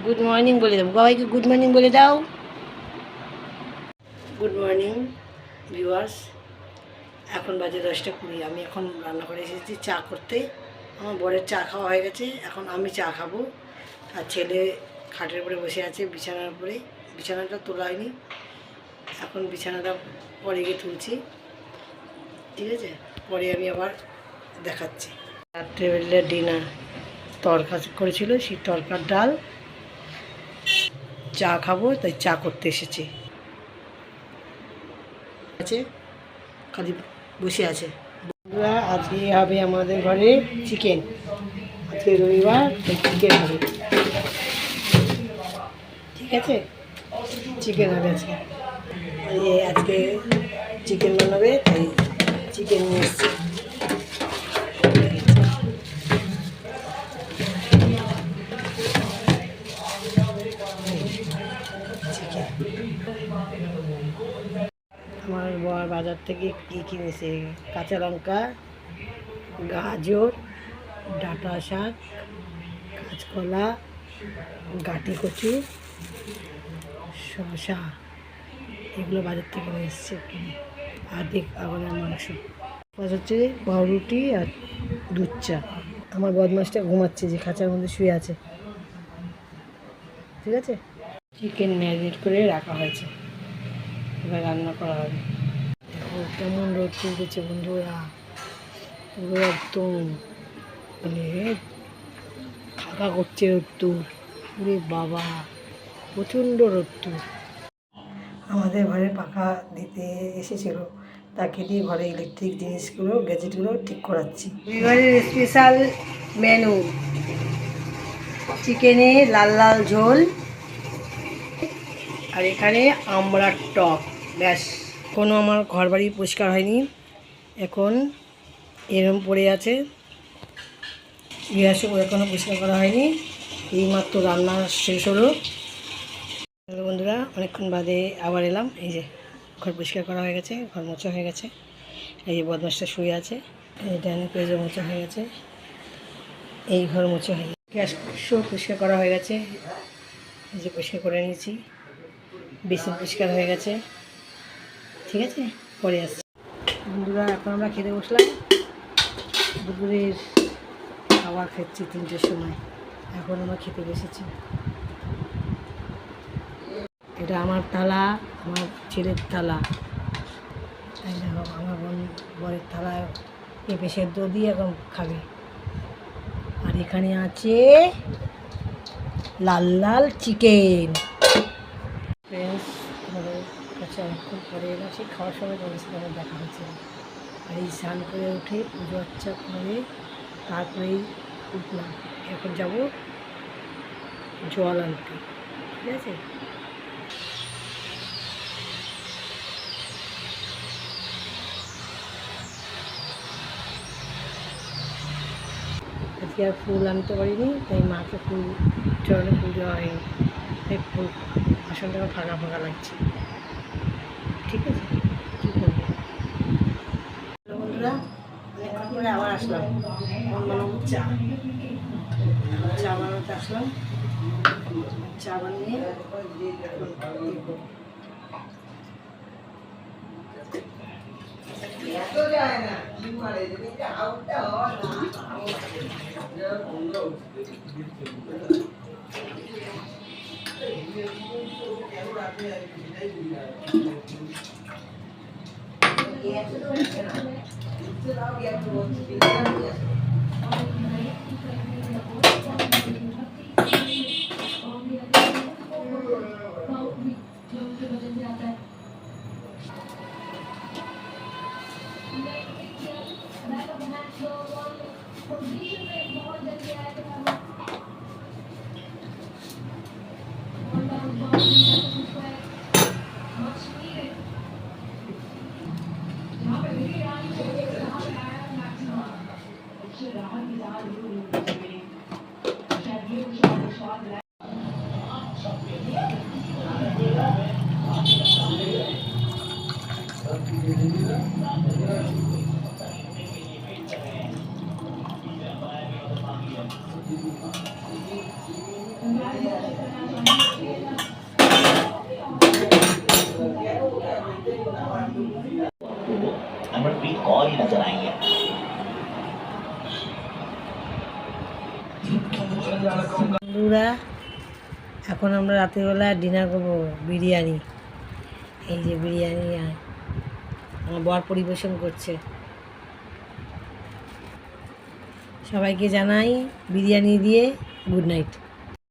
Good morning বলে দাও, বাবাইকে good morning বলে দাও। গুড মর্নিং ভিউয়ার্স, এখন বাজে 10:20। আমি এখন রান্না করে এসেছি চা করতে। আমার বরের চা খাওয়া হয়ে গেছে, এখন আমি চা খাবো। আর ছেলে খাটের উপরে বসে আছে, বিছানার উপরে। বিছানাটা তোলা হয়নি, এখন বিছানাটা পরে গিয়ে তুলছি, ঠিক আছে? পরে আমি আবার দেখাচ্ছি। রাত্রেবেলার ডিনার তরকা করেছিল, সেই তরকার ডাল, চা খাবো তাই চা করতে এসেছি। আছে খালি বসে আছে। বন্ধুরা, আজকে হবে আমাদের ঘরে চিকেন। আজকে রবিবার, তাই চিকেন হবে, ঠিক আছে? চিকেন হবে আজকে। আজকে চিকেন বানাবে, তাই চিকেন নিয়ে এসছে। আমার বর বাজার থেকে কী কিনেছে? কাঁচা লঙ্কা, গাজর, ডাঁটা শাক, কাঁচকলা, গাঁটি কচু, শসা, এগুলো বাজার থেকে নিয়ে এসছে কিনে। আর আমাদের মাংস প্লাস হচ্ছে পাউরুটি আর দুধ চা। আমার বদমাসটা ঘুমাচ্ছে, যে খাঁচার মধ্যে শুয়ে আছে, ঠিক আছে? চিকেন ম্যারিনেট করে রাখা হয়েছে, এবার রান্না করা হবে। দেখো কেমন রোদ তুলতেছে বন্ধুরা, পুরো একদম মানে ফাঁকা করছে রোদ্দুর। ওরে বাবা, প্রচণ্ড রোদ্দুর। আমাদের ঘরে পাখা দিতে এসেছিলো, তাকে দিয়ে ঘরে ইলেকট্রিক জিনিসগুলো, গ্যাজেটগুলো ঠিক করাচ্ছি। ঘরের স্পেশাল মেনু চিকেনে লাল লাল ঝোল, আর এখানে আমড়ার টক। ব্যাস, কোনো আমার ঘর বাড়ি পরিষ্কার হয়নি, এখন এরম পড়ে আছে। গ্যাসও এখনও পরিষ্কার করা হয়নি, এইমাত্র রান্না শেষ হলো। বন্ধুরা, অনেকক্ষণ বাদে আবার এলাম। এই যে ঘর পরিষ্কার করা হয়ে গেছে, ঘর মোছা হয়ে গেছে। এই যে বদমাসটা শুয়ে আছে, এই ডাইনিং পেজও মোছা হয়ে গেছে, এই ঘর মোছা হয়ে গেছে। গ্যাসও পরিষ্কার করা হয়ে গেছে, এই যে পরিষ্কার করে নিয়েছি। বেসিন পরিষ্কার হয়ে গেছে, ঠিক আছে? পরে আসছি। বন্ধুরা, এখন আমরা খেতে বসলাম। দুপুরের খাবার খাচ্ছি 3টের সময়, এখন আমরা খেতে বসেছি। এটা আমার থালা, আমার ছেলের থালা, তাই দেখো আমার বরের থালায় পেঁপে সেদ্ধ দিয়ে এখন খাবে। আর এখানে আছে লাল লাল চিকেন। ফ্রেন্ডস, আমাদের কাছে অনেকক্ষণ পরে এলাম, সেই খাওয়ার সময় তোমাদের সাথে আমার দেখা হয়েছে। আর এই স্নান করে উঠে পুজো আর্চা করে তারপরেই উঠলাম। এখন যাব জল আনতে, ঠিক আছে? আজকে আর ফুল আনতে পারিনি, তাই মাকে ফুল চরণে ফুল দেওয়া হয়নি, তাই ফুল আসনটা ফাঁকা ফাঁকা লাগছে, ঠিক আছে? কী করবো বন্ধুরা, অনেকক্ষণ পরে আবার আসলাম। বানাবো চা, চা বানাতে আসলাম। চা বানিয়ে বন্ধুরা, এখন আমরা রাত্রিবেলা ডিনার করবো বিরিয়ানি। এই যে বিরিয়ানি আমার বর পরিবেশন করছে। সবাইকে জানাই বিরিয়ানি দিয়ে গুড নাইট।